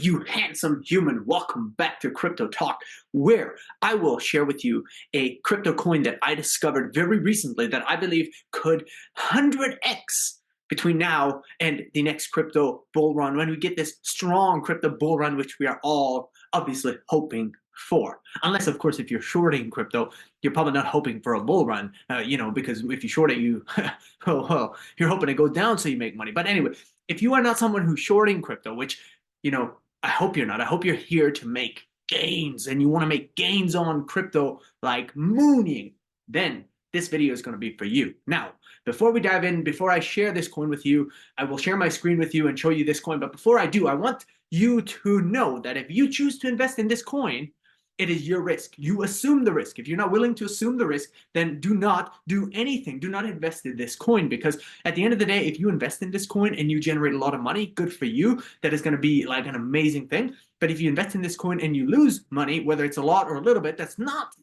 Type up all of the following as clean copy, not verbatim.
you handsome human? Welcome back to Crypto Talk, where I will share with you a crypto coin that I discovered very recently that I believe could 100x between now and the next crypto bull run, when we get this strong crypto bull run, which we are all obviously hoping for. Unless, of course, if you're shorting crypto, you're probably not hoping for a bull run, because if you short it, you're hoping it goes down so you make money. But anyway, if you are not someone who's shorting crypto, which I hope you're not. I hope you're here to make gains and you want to make gains on crypto like mooning, then this video is going to be for you. Now, before we dive in, before I share this coin with you, I will share my screen with you and show you this coin. But before I do, I want you to know that if you choose to invest in this coin, it is your risk. You assume the risk. If you're not willing to assume the risk, then do not do anything. Do not invest in this coin, because at the end of the day, if you invest in this coin and you generate a lot of money, good for you. That is going to be like an amazing thing. But if you invest in this coin and you lose money, whether it's a lot or a little bit, that's not,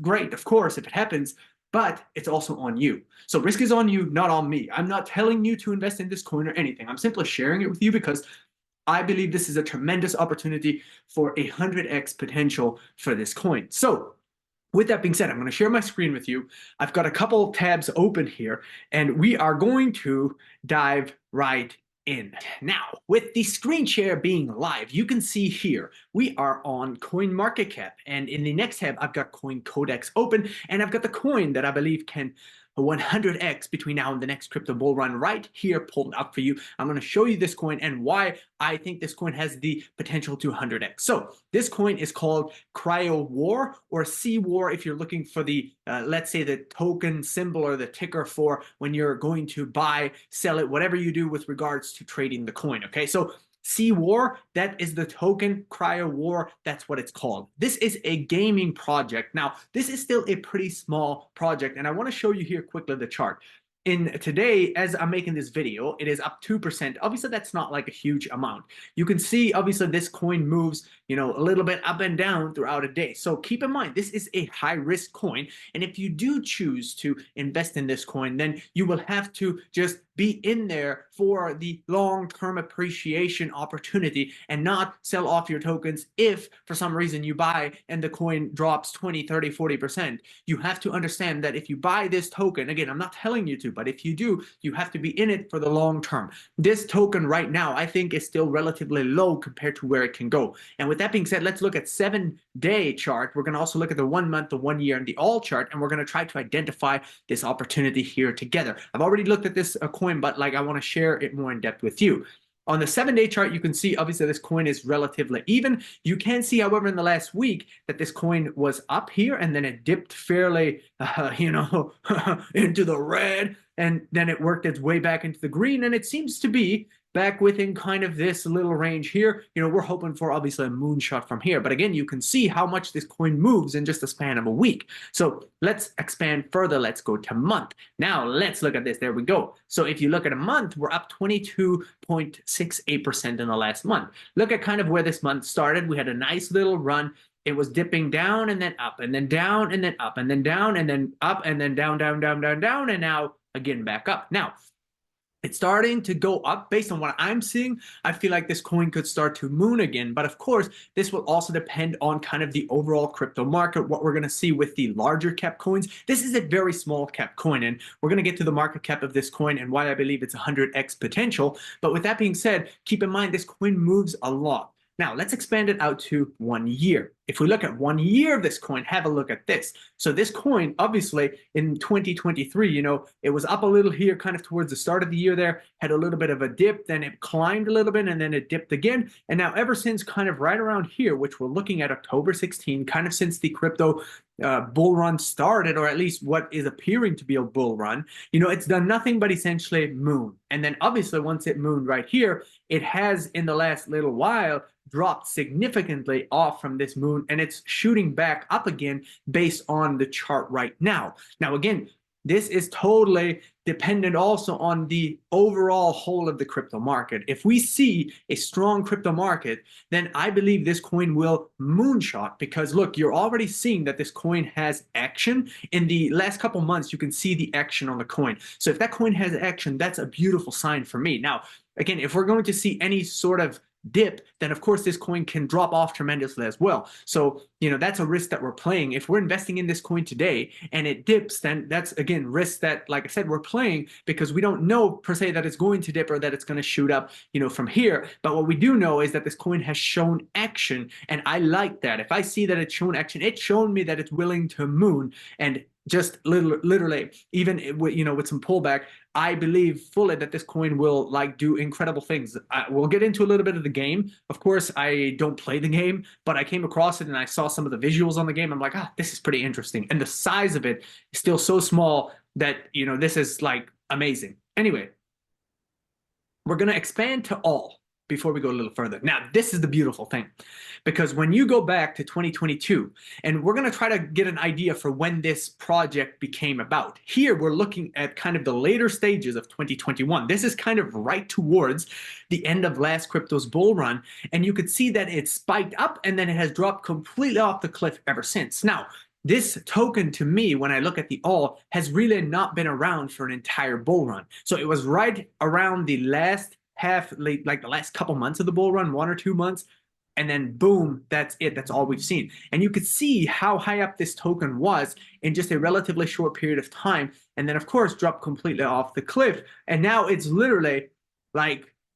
great, of course, if it happens, but it's also on you. So risk is on you, not on me. I'm not telling you to invest in this coin or anything. I'm simply sharing it with you because I believe this is a tremendous opportunity for 100x potential for this coin. So with that being said, I'm going to share my screen with you. I've got a couple tabs open here, and we are going to dive right in. Now, with the screen share being live, you can see here we are on CoinMarketCap, and in the next tab, I've got CoinCodex open, and I've got the coin that I believe can 100x between now and the next crypto bull run right here pulled up for you. I'm going to show you this coin and why I think this coin has the potential to 100x. So this coin is called CryoWar, or CWAR if you're looking for the, let's say, the token symbol or the ticker for when you're going to buy, sell it, whatever you do with regards to trading the coin. Okay, so CWAR, that is the token. CryoWar, that's what it's called. This is a gaming project. Now, this is still a pretty small project, and I want to show you here quickly the chart. In today, as I'm making this video, it is up 2%. Obviously, that's not like a huge amount. You can see, obviously, this coin moves, a little bit up and down throughout a day. So keep in mind, this is a high-risk coin. And if you do choose to invest in this coin, then you will have to just be in there for the long-term appreciation opportunity and not sell off your tokens if for some reason you buy and the coin drops 20, 30, 40%. You have to understand that if you buy this token, again, I'm not telling you to, but if you do, you have to be in it for the long term. This token right now, I think, is still relatively low compared to where it can go. And with that being said, let's look at 7-day chart. We're going to also look at the 1 month, the 1 year, and the all chart, and we're going to try to identify this opportunity here together. I've already looked at this coin, but I want to share it more in depth with you. On the 7-day chart, you can see obviously this coin is relatively even. You can see, however, in the last week that this coin was up here and then it dipped fairly, into the red, and then it worked its way back into the green, and it seems to be back within kind of this little range here. We're hoping for obviously a moonshot from here. But again, you can see how much this coin moves in just a span of a week. So let's expand further. Let's go to month. Now let's look at this. There we go. So if you look at a month, we're up 22.68% in the last month. Look at kind of where this month started. We had a nice little run. It was dipping down and then up and then down and then up and then down and then up and then down, down, down, down, down, and now again back up. Now, it's starting to go up. Based on what I'm seeing, I feel like this coin could start to moon again. But of course, this will also depend on kind of the overall crypto market, what we're going to see with the larger cap coins. This is a very small cap coin, and we're going to get to the market cap of this coin and why I believe it's 100x potential. But with that being said, keep in mind this coin moves a lot. Now, let's expand it out to 1 year. If we look at 1 year of this coin, have a look at this. So this coin, obviously, in 2023, it was up a little here kind of towards the start of the year there, had a little bit of a dip, then it climbed a little bit, and then it dipped again. And now ever since kind of right around here, which we're looking at October 16, kind of since the crypto bull run started, or at least what is appearing to be a bull run, it's done nothing but essentially moon. And then obviously once it mooned right here, it has in the last little while dropped significantly off from this moon, and it's shooting back up again based on the chart right now. Now, again, this is totally dependent also on the overall whole of the crypto market. If we see a strong crypto market, then I believe this coin will moonshot, because look, you're already seeing that this coin has action. In the last couple months, you can see the action on the coin. So if that coin has action, that's a beautiful sign for me. Now, again, if we're going to see any sort of dip, then of course this coin can drop off tremendously as well. So, that's a risk that we're playing. If we're investing in this coin today and it dips, then that's, again, risk that, like I said, we're playing because we don't know per se that it's going to dip or that it's going to shoot up, from here. But what we do know is that this coin has shown action, and I like that. If I see that it's shown action, it's shown me that it's willing to moon. And just literally, even with some pullback, I believe fully that this coin will do incredible things. We'll get into a little bit of the game. Of course, I don't play the game, but I came across it and I saw some of the visuals on the game. I'm like, this is pretty interesting. And the size of it is still so small that, this is amazing. Anyway, we're going to expand to all before we go a little further. Now, this is the beautiful thing, because when you go back to 2022, and we're going to try to get an idea for when this project became about. Here, we're looking at kind of the later stages of 2021. This is kind of right towards the end of last crypto's bull run, and you could see that it spiked up and then it has dropped completely off the cliff ever since. Now, this token, to me, when I look at the all, has really not been around for an entire bull run. So it was right around the last the last couple months of the bull run, 1 or 2 months, and then boom, that's it. That's all we've seen. And you could see how high up this token was in just a relatively short period of time, and then of course dropped completely off the cliff. And now it's literally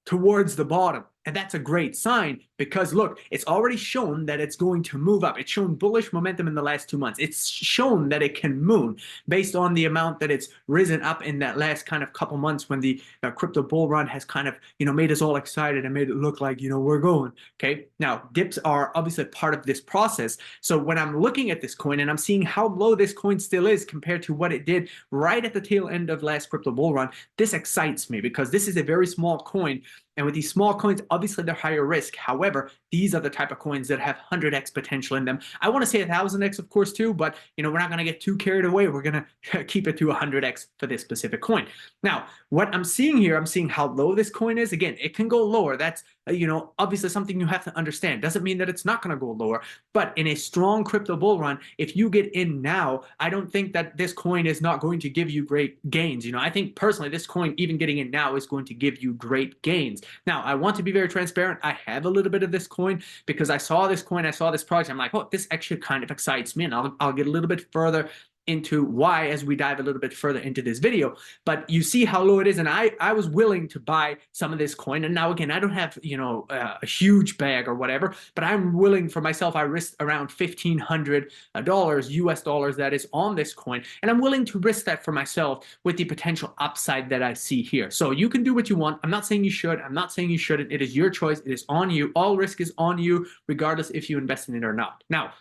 towards the bottom. And that's a great sign, because look, it's already shown that it's going to move up. It's shown bullish momentum in the last 2 months. It's shown that it can moon based on the amount that it's risen up in that last kind of couple months when the crypto bull run has kind of, made us all excited and made it look like, we're going. Okay. Now, dips are obviously part of this process. So when I'm looking at this coin and I'm seeing how low this coin still is compared to what it did right at the tail end of last crypto bull run, this excites me, because this is a very small coin. And with these small coins, obviously they're higher risk. However, these are the type of coins that have 100x potential in them. I want to say 1000x, of course, too, but we're not going to get too carried away. We're going to keep it to 100x for this specific coin. Now, what I'm seeing here, I'm seeing how low this coin is. Again, it can go lower. That's obviously something you have to understand. Doesn't mean that it's not going to go lower, but in a strong crypto bull run, if you get in now, I don't think that this coin is not going to give you great gains. I think personally, this coin, even getting in now, is going to give you great gains. Now, I want to be very transparent. I have a little bit of this coin because I saw this coin, I saw this project. I'm like, oh, this actually kind of excites me, and I'll get a little bit further into why as we dive a little bit further into this video. But you see how low it is, and I was willing to buy some of this coin. And now again, I don't have a huge bag or whatever, but I'm willing for myself. I risked around $1,500 US dollars, that is, on this coin, and I'm willing to risk that for myself with the potential upside that I see here. So you can do what you want. I'm not saying you should. I'm not saying you shouldn't. It is your choice. It is on you. All risk is on you, regardless if you invest in it or not. Now,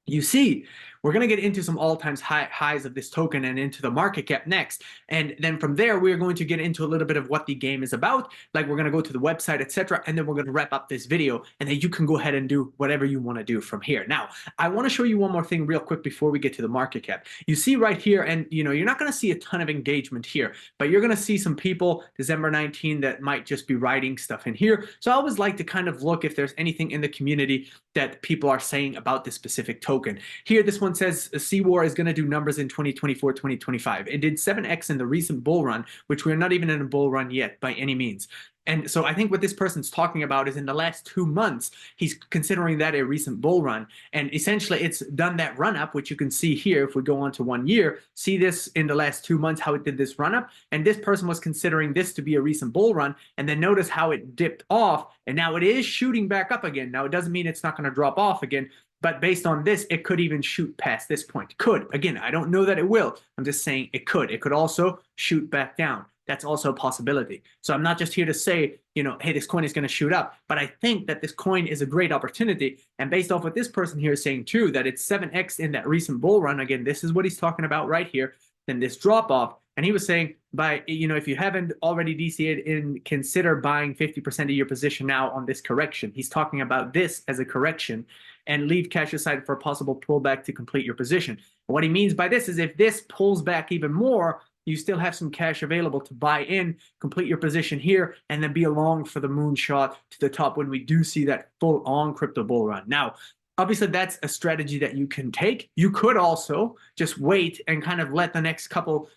you see, we're going to get into some all-time highs of this token and into the market cap next. And then from there, we're going to get into a little bit of what the game is about. We're going to go to the website, etc. And then we're going to wrap up this video. And then you can go ahead and do whatever you want to do from here. Now, I want to show you one more thing real quick before we get to the market cap. You see right here, and you're not going to see a ton of engagement here, but you're going to see some people, December 19, that might just be writing stuff in here. So I always like to kind of look if there's anything in the community that people are saying about this specific token. Here, this one says CWAR is going to do numbers in 2024, 2025. It did 7x in the recent bull run, which we're not even in a bull run yet by any means. And so I think what this person's talking about is in the last 2 months, he's considering that a recent bull run. And essentially, it's done that run up, which you can see here. If we go on to 1 year, see this in the last 2 months, how it did this run up. And this person was considering this to be a recent bull run. And then notice how it dipped off. And now it is shooting back up again. Now, it doesn't mean it's not going to drop off again. But based on this, it could even shoot past this point. Could. Again, I don't know that it will. I'm just saying it could. It could also shoot back down. That's also a possibility. So I'm not just here to say, hey, this coin is going to shoot up. But I think that this coin is a great opportunity. And based off what this person here is saying too, that it's 7x in that recent bull run. Again, this is what he's talking about right here. Then this drop off. And he was saying, if you haven't already DCA'd in, consider buying 50% of your position now on this correction. He's talking about this as a correction, and leave cash aside for a possible pullback to complete your position. And what he means by this is if this pulls back even more, you still have some cash available to buy in, complete your position here, and then be along for the moonshot to the top when we do see that full-on crypto bull run. Now, obviously, that's a strategy that you can take. You could also just wait and kind of let the next couple,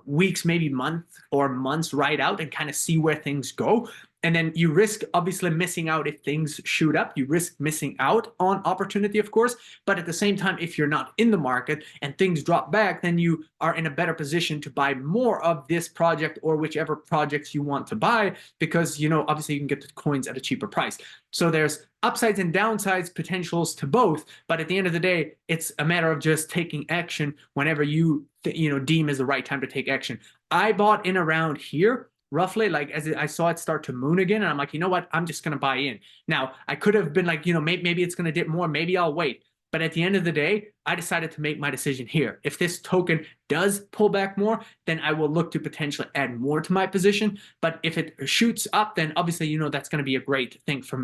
weeks, maybe months ride out and kind of see where things go. And then you risk obviously missing out if things shoot up. You risk missing out on opportunity, of course. But at the same time, if you're not in the market and things drop back, then you are in a better position to buy more of this project or whichever projects you want to buy, because, you know, obviously you can get the coins at a cheaper price. So there's upsides and downsides potentials to both. But at the end of the day, it's a matter of just taking action whenever you deem is the right time to take action. I bought in around here, roughly, like as I saw it start to moon again, and I'm like, you know what, I'm just going to buy in. Now, I could have been like, maybe it's going to dip more, maybe I'll wait. But at the end of the day, I decided to make my decision here. If this token does pull back more, then I will look to potentially add more to my position. But if it shoots up, then obviously, that's going to be a great thing for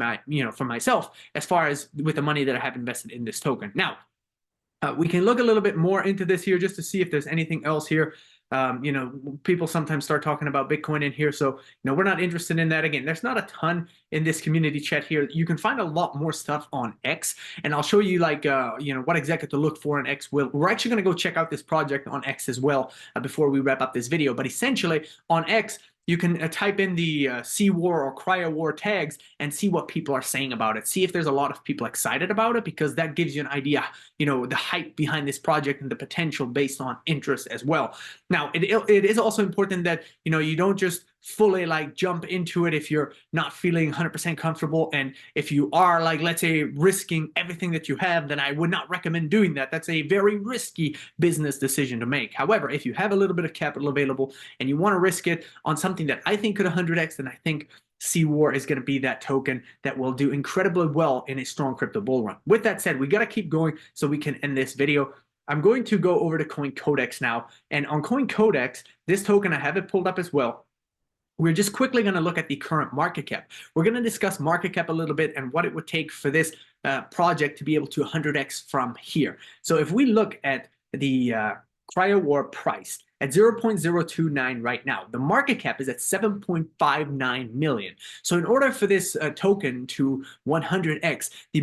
for myself, as far as with the money that I have invested in this token. Now, we can look a little bit more into this here just to see if there's anything else here. People sometimes start talking about Bitcoin in here, so we're not interested in that. Again, there's not a ton in this community chat here. You can find a lot more stuff on X, and I'll show you like what exactly to look for on X. We're actually going to go check out this project on X as well before we wrap up this video. But essentially on X, you can type in the CWAR or CryoWar tags and see what people are saying about it. See if there's a lot of people excited about it, because that gives you an idea, the hype behind this project and the potential based on interest as well. Now, it is also important that, you don't just fully like jump into it if you're not feeling 100% comfortable. And if you are like, let's say, risking everything that you have, then I would not recommend doing that. That's a very risky business decision to make. However, if you have a little bit of capital available and you want to risk it on something that I think could 100x, then I think CWAR is going to be that token that will do incredibly well in a strong crypto bull run. With that said, we got to keep going so we can end this video. I'm going to go over to CoinCodex now. And on CoinCodex, this token, I have it pulled up as well. We're just quickly going to look at the current market cap. We're going to discuss market cap a little bit and what it would take for this project to be able to 100x from here. So if we look at the CryoWar price at 0.029 right now, the market cap is at 7.59 million. So in order for this token to 100x, the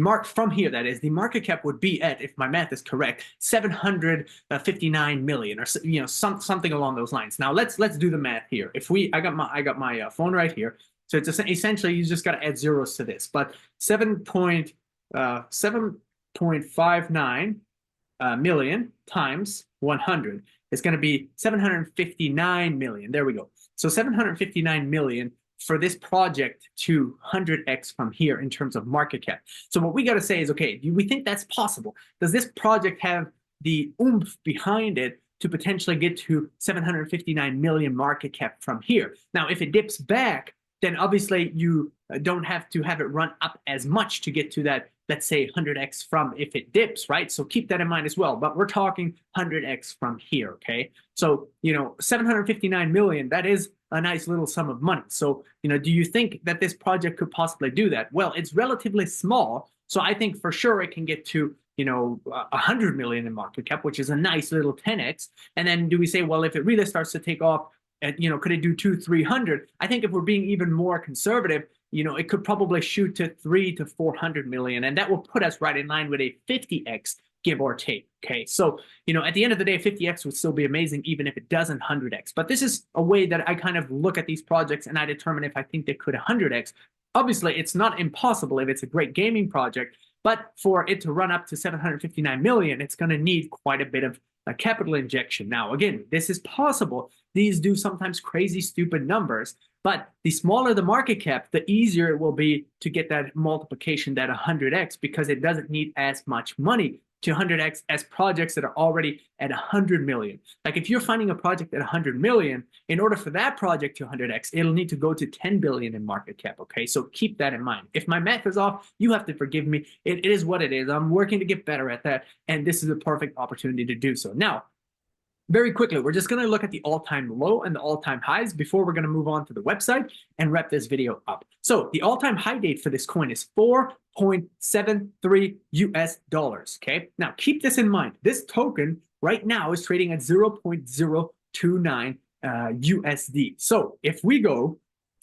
market cap would be at, if my math is correct, 759 million, or something along those lines. Now let's do the math here. If I got my phone right here, so it's essentially you just got to add zeros to this, but 7.59 million times 100 is going to be 759 million. There we go. So 759 million for this project to 100x from here in terms of market cap. So what we got to say is, okay, do we think that's possible? Does this project have the oomph behind it to potentially get to 759 million market cap from here? Now, if it dips back, then obviously you don't have to have it run up as much to get to that, let's say, 100x from if it dips, right? So keep that in mind as well. But we're talking 100x from here, okay? So, 759 million, that is a nice little sum of money. So, do you think that this project could possibly do that? Well, it's relatively small. So I think for sure it can get to, 100 million in market cap, which is a nice little 10x. And then do we say, well, if it really starts to take off, could it do 200-300? I think if we're being even more conservative, it could probably shoot to 300 to 400 million, and that will put us right in line with a 50x, give or take. Okay, so at the end of the day, 50x would still be amazing even if it doesn't 100x. But this is a way that I kind of look at these projects and I determine if I think they could 100x. Obviously, it's not impossible if it's a great gaming project, but for it to run up to 759 million, it's going to need quite a bit of a capital injection. Now, again, this is possible. These do sometimes crazy, stupid numbers, but the smaller the market cap, the easier it will be to get that multiplication, that 100x, because it doesn't need as much money to 100x as projects that are already at 100 million. Like if you're finding a project at 100 million, in order for that project to 100x, it'll need to go to 10 billion in market cap, okay? So keep that in mind. If my math is off, you have to forgive me. It is what it is. I'm working to get better at that, and this is a perfect opportunity to do so. Now, very quickly, we're just going to look at the all-time low and the all-time highs before we're going to move on to the website and wrap this video up. So the all-time high date for this coin is 4.73 US dollars. Okay, now keep this in mind. This token right now is trading at 0.029 USD. So if we go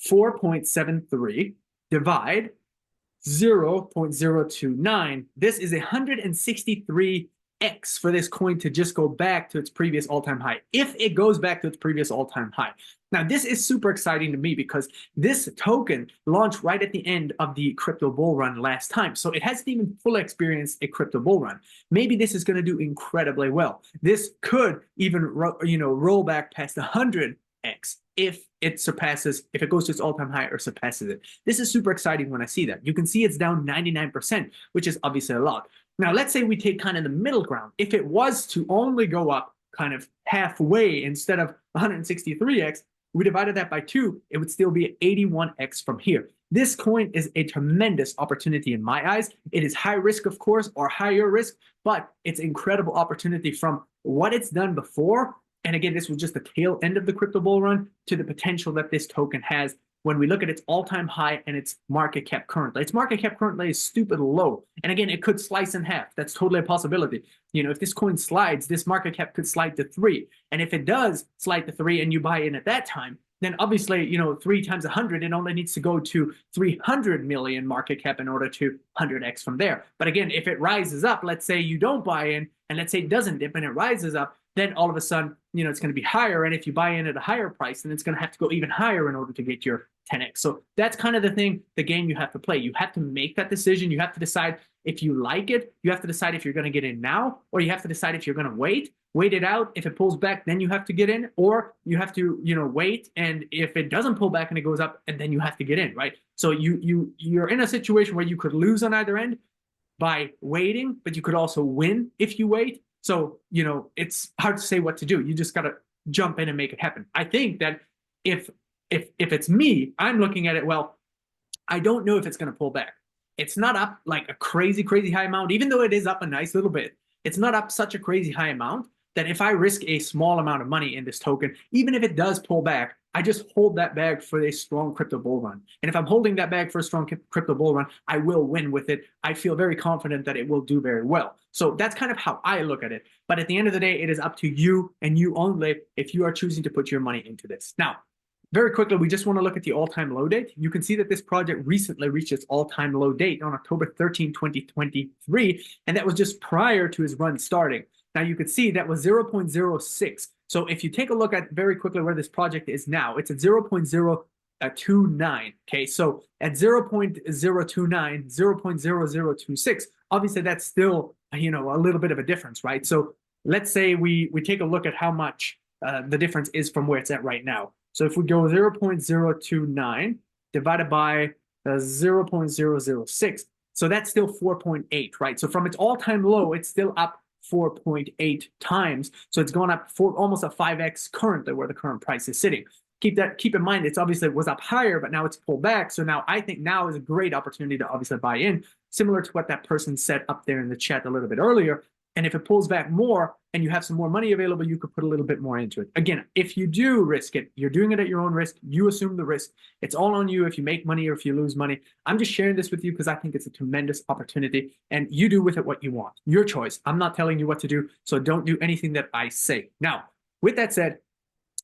4.73 divide 0.029, this is 163 10x for this coin to just go back to its previous all-time high, if it goes back to its previous all-time high. Now, this is super exciting to me because this token launched right at the end of the crypto bull run last time. So it hasn't even fully experienced a crypto bull run. Maybe this is going to do incredibly well. This could even, roll back past 100x if it goes to its all-time high or surpasses it. This is super exciting when I see that. You can see it's down 99%, which is obviously a lot. Now, let's say we take kind of the middle ground. If it was to only go up kind of halfway instead of 163x, we divided that by 2, it would still be 81x from here. This coin is a tremendous opportunity in my eyes. It is high risk, of course, or higher risk, but it's incredible opportunity from what it's done before. And again, this was just the tail end of the crypto bull run to the potential that this token has when we look at its all-time high and its market cap currently. Its market cap currently is stupid low. And again, it could slice in half. That's totally a possibility. If this coin slides, this market cap could slide to 3. And if it does slide to 3 and you buy in at that time, then obviously, 3 times 100, it only needs to go to 300 million market cap in order to 100x from there. But again, if it rises up, let's say you don't buy in, and let's say it doesn't dip and it rises up, then all of a sudden, it's going to be higher. And if you buy in at a higher price, then it's going to have to go even higher in order to get your 10x. So that's kind of the game you have to play. You have to make that decision. You have to decide if you like it. You have to decide if you're going to get in now, or you have to decide if you're going to wait it out. If it pulls back, then you have to get in, or you have to, wait. And if it doesn't pull back and it goes up, and then you have to get in, right? So you're in a situation where you could lose on either end by waiting, but you could also win if you wait. So, it's hard to say what to do. You just got to jump in and make it happen. I think that if it's me, I'm looking at it, well, I don't know if it's going to pull back. It's not up like a crazy, crazy high amount, even though it is up a nice little bit. It's not up such a crazy high amount that if I risk a small amount of money in this token, even if it does pull back, I just hold that bag for a strong crypto bull run. And if I'm holding that bag for a strong crypto bull run, I will win with it. I feel very confident that it will do very well. So that's kind of how I look at it. But at the end of the day, it is up to you and you only if you are choosing to put your money into this. Now, very quickly, we just want to look at the all-time low date. You can see that this project recently reached its all-time low date on October 13, 2023, and that was just prior to his run starting. Now you can see that was 0.06. So if you take a look at very quickly where this project is now, it's at 0.029. Okay, so at 0.029, 0.0026, obviously that's still, a little bit of a difference, right? So let's say we take a look at how much the difference is from where it's at right now. So if we go 0.029 divided by 0.006, so that's still 4.8, right? So from its all-time low, it's still up 4.8 times. So it's gone up for almost a 5x currently where the current price is sitting. Keep in mind, it's obviously was up higher, but now it's pulled back. So now I think now is a great opportunity to obviously buy in, similar to what that person said up there in the chat a little bit earlier. And if it pulls back more and you have some more money available, you could put a little bit more into it. Again, if you do risk it, you're doing it at your own risk. You assume the risk. It's all on you if you make money or if you lose money. I'm just sharing this with you because I think it's a tremendous opportunity and you do with it what you want. Your choice. I'm not telling you what to do, so don't do anything that I say. Now, with that said,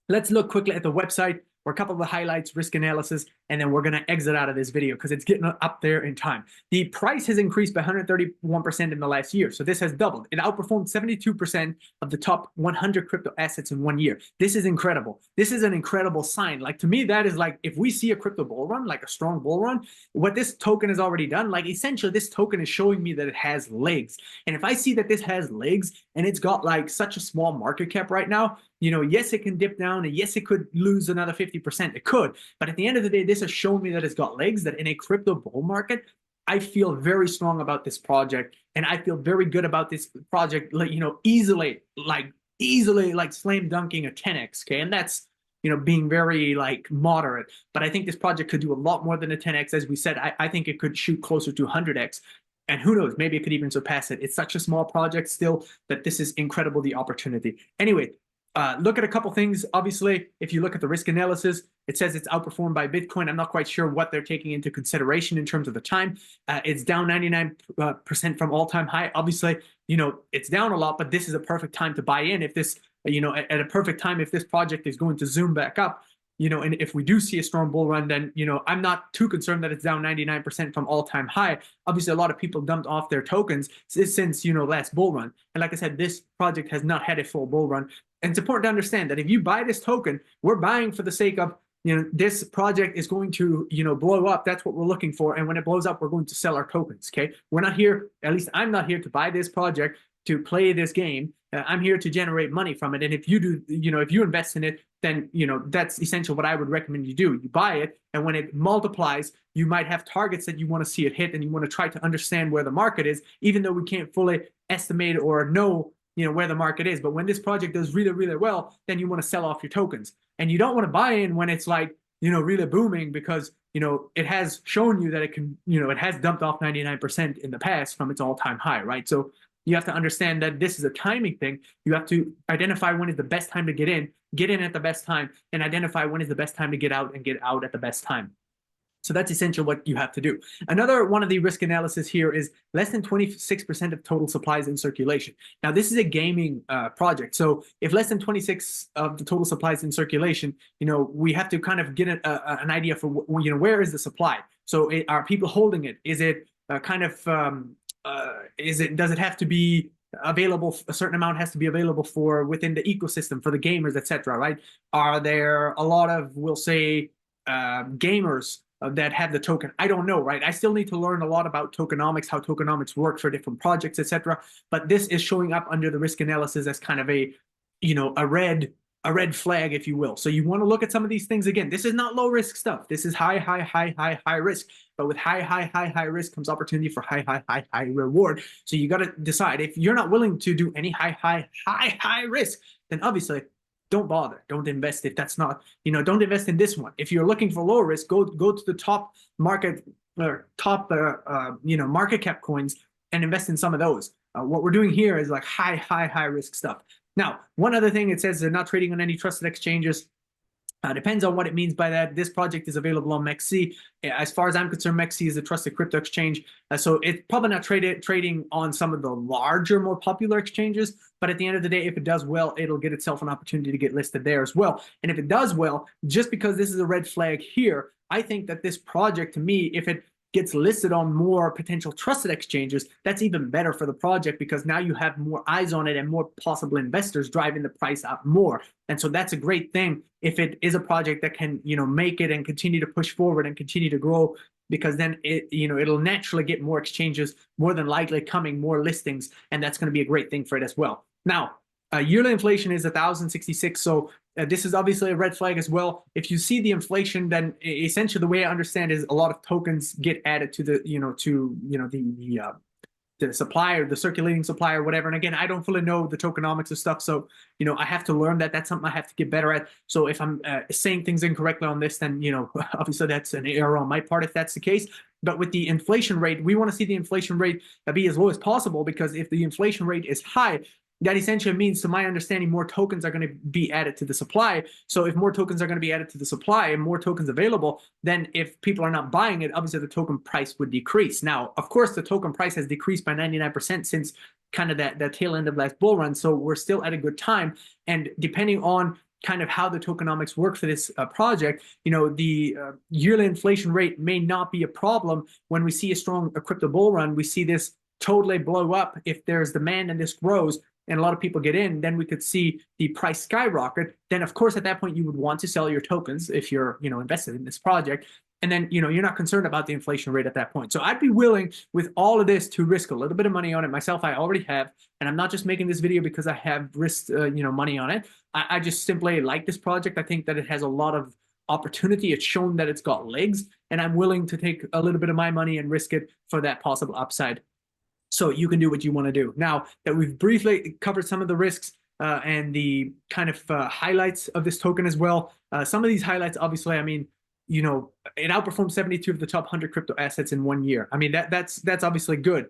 let's look quickly at the website or a couple of the highlights, risk analysis, and then we're going to exit out of this video because it's getting up there in time. The price has increased by 131% in the last year. So this has doubled. It outperformed 72% of the top 100 crypto assets in 1 year. This is incredible. This is an incredible sign. Like, to me, that is like, if we see a crypto bull run, like a strong bull run, what this token has already done, like essentially this token is showing me that it has legs. And if I see that this has legs and it's got like such a small market cap right now, yes, it can dip down and yes, it could lose another 50%. It could. But at the end of the day, this has shown me that it's got legs, that in a crypto bull market, I feel very strong about this project. And I feel very good about this project, like, easily slam dunking a 10x. Okay. And that's, being very like moderate. But I think this project could do a lot more than a 10x. As we said, I think it could shoot closer to 100x. And who knows, maybe it could even surpass it. It's such a small project still that this is incredible, the opportunity. Anyway, look at a couple things. Obviously, if you look at the risk analysis, it says it's outperformed by Bitcoin. I'm not quite sure what they're taking into consideration in terms of the time. It's down 99% from all-time high. Obviously, it's down a lot, but this is a perfect time to buy in. If this, at a perfect time, if this project is going to zoom back up, and if we do see a strong bull run, then, I'm not too concerned that it's down 99% from all-time high. Obviously, a lot of people dumped off their tokens since, last bull run. And like I said, this project has not had a full bull run. And it's important to understand that if you buy this token, we're buying for the sake of, this project is going to, blow up. That's what we're looking for. And when it blows up, we're going to sell our tokens. Okay. We're not here, at least I'm not here to buy this project to play this game. I'm here to generate money from it. And if you do, if you invest in it, then, that's essentially what I would recommend you do. You buy it, and when it multiplies, you might have targets that you want to see it hit, and you want to try to understand where the market is, even though we can't fully estimate or know, where the market is. But when this project does really, really well, then you want to sell off your tokens. And you don't want to buy in when it's like, really booming, because, it has shown you that it can, it has dumped off 99% in the past from its all-time high, right? So you have to understand that this is a timing thing. You have to identify when is the best time to get in at the best time, and identify when is the best time to get out, and get out at the best time. So that's essentially what you have to do. Another one of the risk analysis here is less than 26% of total supplies in circulation. Now, this is a gaming project. So if less than 26 of the total supplies in circulation, we have to kind of get an idea for, where is the supply? So are people holding it? Is it does it have to be available? A certain amount has to be available for within the ecosystem for the gamers, etc. Right? Are there a lot of, we'll say, gamers that have the token? I don't know, right? I still need to learn a lot about tokenomics, how tokenomics work for different projects, etc. But this is showing up under the risk analysis as kind of a red flag, if you will. So you want to look at some of these things. Again, this is not low risk stuff. This is high risk. But with high risk comes opportunity for high reward. So you got to decide. If you're not willing to do any high risk, then obviously don't bother. Don't invest if that's not, don't invest in this one. If you're looking for low risk, go to the top market or top market cap coins and invest in some of those. What we're doing here is like high risk stuff. Now, one other thing, it says they're not trading on any trusted exchanges. Depends on what it means by that. This project is available on MEXC. As far as I'm concerned, MEXC is a trusted crypto exchange. So it's probably not trading on some of the larger, more popular exchanges. But at the end of the day, if it does well, it'll get itself an opportunity to get listed there as well. And if it does well, just because this is a red flag here, I think that this project, to me, if it gets listed on more potential trusted exchanges, that's even better for the project, because now you have more eyes on it and more possible investors driving the price up more. And so that's a great thing if it is a project that can, make it and continue to push forward and continue to grow, because then it'll naturally get more exchanges, more than likely coming, more listings, and that's going to be a great thing for it as well. Now, yearly inflation is 1,066. So this is obviously a red flag as well. If you see the inflation, then essentially the way I understand is a lot of tokens get added to the, the supply, or the circulating supply, or whatever. And again, I don't fully know the tokenomics of stuff. So, I have to learn that. That's something I have to get better at. So if I'm saying things incorrectly on this, then, obviously that's an error on my part if that's the case. But with the inflation rate, we want to see the inflation rate be as low as possible, because if the inflation rate is high, that essentially means, to my understanding, more tokens are going to be added to the supply. So if more tokens are going to be added to the supply and more tokens available, then if people are not buying it, obviously the token price would decrease. Now, of course, the token price has decreased by 99% since kind of that tail end of last bull run. So we're still at a good time. And depending on kind of how the tokenomics work for this project, the yearly inflation rate may not be a problem. When we see a strong crypto bull run, we see this totally blow up. If there's demand and this grows, and a lot of people get in, then we could see the price skyrocket. Then, of course, at that point, you would want to sell your tokens if you're, invested in this project. And then, you're not concerned about the inflation rate at that point. So I'd be willing with all of this to risk a little bit of money on it. Myself, I already have, and I'm not just making this video because I have risked, money on it. I just simply like this project. I think that it has a lot of opportunity. It's shown that it's got legs, and I'm willing to take a little bit of my money and risk it for that possible upside. So you can do what you want to do. Now that we've briefly covered some of the risks and the kind of highlights of this token as well, some of these highlights, obviously, I mean, it outperformed 72 of the top 100 crypto assets in 1 year. I mean, that's obviously good.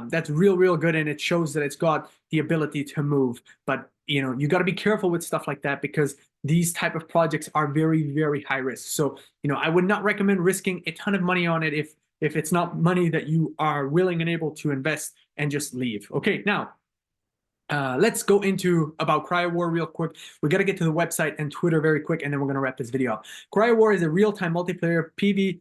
That's real good, and it shows that it's got the ability to move. But you got to be careful with stuff like that, because these type of projects are very high risk. So I would not recommend risking a ton of money on it if it's not money that you are willing and able to invest and just leave. Okay, now Let's go into about CryoWar real quick. We got to get to the website and Twitter very quick, and then we're going to wrap this video up. CryoWar is a real-time multiplayer PvP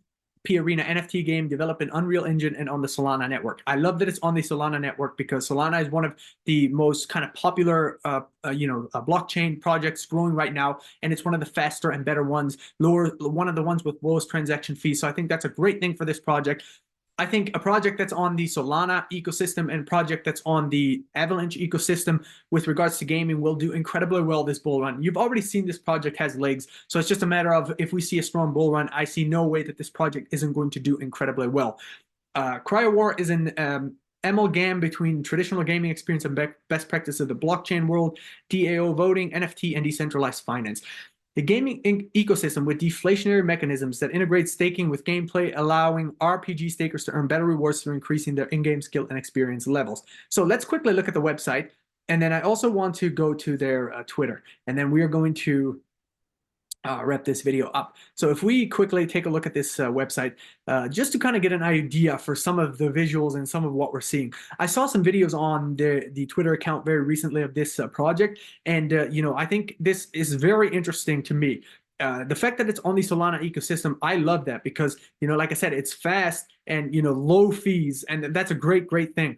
arena NFT game developed in Unreal Engine and on the Solana network. I love that it's on the Solana network because Solana is one of the most kind of popular, blockchain projects growing right now, and it's one of the faster and better ones, one of the ones with lowest transaction fees. So I think that's a great thing for this project. I think a project that's on the Solana ecosystem and project that's on the Avalanche ecosystem with regards to gaming will do incredibly well this bull run. You've already seen this project has legs, so it's just a matter of if we see a strong bull run, I see no way that this project isn't going to do incredibly well. CryoWar is an amalgam between traditional gaming experience and best practices of the blockchain world, DAO voting, NFT, and decentralized finance. The gaming ecosystem with deflationary mechanisms that integrate staking with gameplay, allowing RPG stakers to earn better rewards through increasing their in-game skill and experience levels. So let's quickly look at the website. And then I also want to go to their Twitter. And then we are going to wrap this video up. So if we quickly take a look at this website, just to kind of get an idea for some of the visuals and some of what we're seeing. I saw some videos on the Twitter account very recently of this project, and I think this is very interesting to me. The fact that it's on the Solana ecosystem, I love that because, like I said, it's fast and, low fees, and that's a great thing.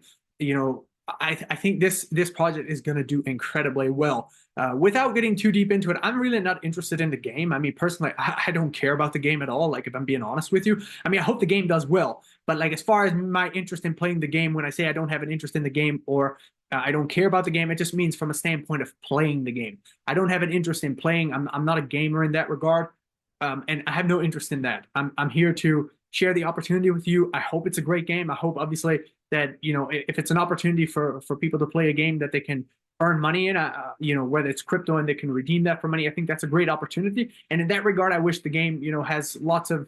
I think this project is going to do incredibly well. Without getting too deep into it, I'm really not interested in the game. I mean, personally, I don't care about the game at all. Like, if I'm being honest with you, I mean, I hope the game does well. But like, as far as my interest in playing the game, when I say I don't have an interest in the game or I don't care about the game, it just means from a standpoint of playing the game. I don't have an interest in playing. I'm not a gamer in that regard, and I have no interest in that. I'm here to share the opportunity with you. I hope it's a great game. I hope, obviously, that if it's an opportunity for people to play a game that they can earn money in, whether it's crypto and they can redeem that for money, I think that's a great opportunity. And in that regard, I wish the game has lots of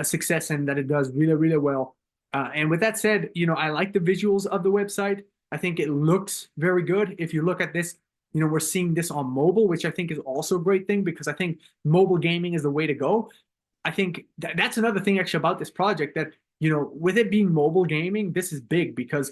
success and that it does really well. And with that said, I like the visuals of the website. I think it looks very good. If you look at this, we're seeing this on mobile, which I think is also a great thing because I think mobile gaming is the way to go. I think that's another thing actually about this project that, with it being mobile gaming, this is big because,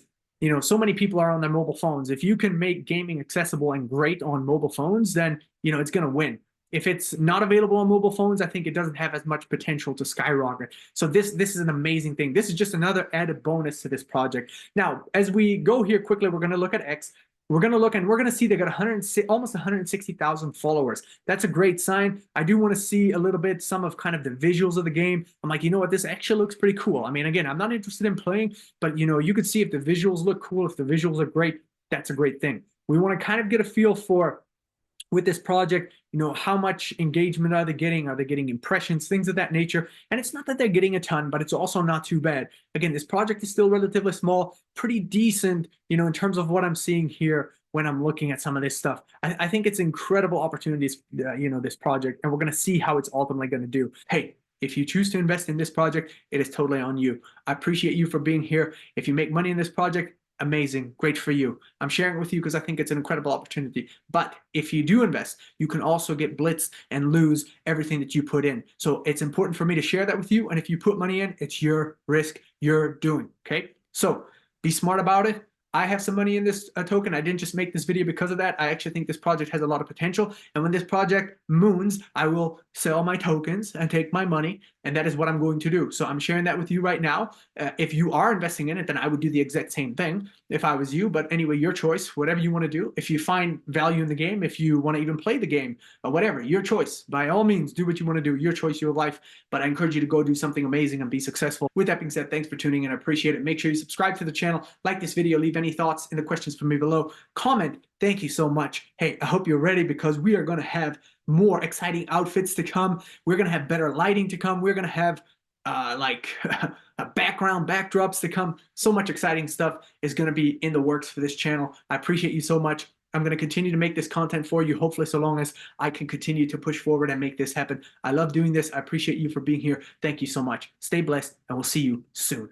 so many people are on their mobile phones. If you can make gaming accessible and great on mobile phones, then, it's going to win. If it's not available on mobile phones, I think it doesn't have as much potential to skyrocket. So this is an amazing thing. This is just another added bonus to this project. Now, as we go here quickly, we're going to look at X. We're going to look and we're going to see they got almost 160,000 followers. That's a great sign. I do want to see a little bit some of kind of the visuals of the game. I'm like, what? This actually looks pretty cool. I mean, again, I'm not interested in playing, but you could see if the visuals look cool, if the visuals are great, that's a great thing. We want to kind of get a feel for with this project, how much engagement are they getting? Are they getting impressions, things of that nature? And it's not that they're getting a ton, but it's also not too bad. Again, this project is still relatively small, pretty decent, in terms of what I'm seeing here when I'm looking at some of this stuff. I think it's incredible opportunities, this project, and we're going to see how it's ultimately going to do. Hey, if you choose to invest in this project, it is totally on you. I appreciate you for being here. If you make money in this project, amazing, great for you. I'm sharing it with you because I think it's an incredible opportunity. But if you do invest, you can also get blitzed and lose everything that you put in. So it's important for me to share that with you. And if you put money in, it's your risk, you're doing, okay? So be smart about it. I have some money in this token. I didn't just make this video because of that. I actually think this project has a lot of potential. And when this project moons, I will sell my tokens and take my money. And that is what I'm going to do. So I'm sharing that with you right now. If you are investing in it, then I would do the exact same thing if I was you. But anyway, your choice, whatever you want to do. If you find value in the game, if you want to even play the game, or whatever, your choice. By all means, do what you want to do. Your choice, your life. But I encourage you to go do something amazing and be successful. With that being said, thanks for tuning in. I appreciate it. Make sure you subscribe to the channel, like this video, leave any thoughts in the questions for me below. Comment. Thank you so much. Hey, I hope you're ready because we are going to have more exciting outfits to come. We're going to have better lighting to come. We're going to have background backdrops to come. So much exciting stuff is going to be in the works for this channel. I appreciate you so much. I'm going to continue to make this content for you, hopefully so long as I can continue to push forward and make this happen. I love doing this. I appreciate you for being here. Thank you so much. Stay blessed, and we'll see you soon.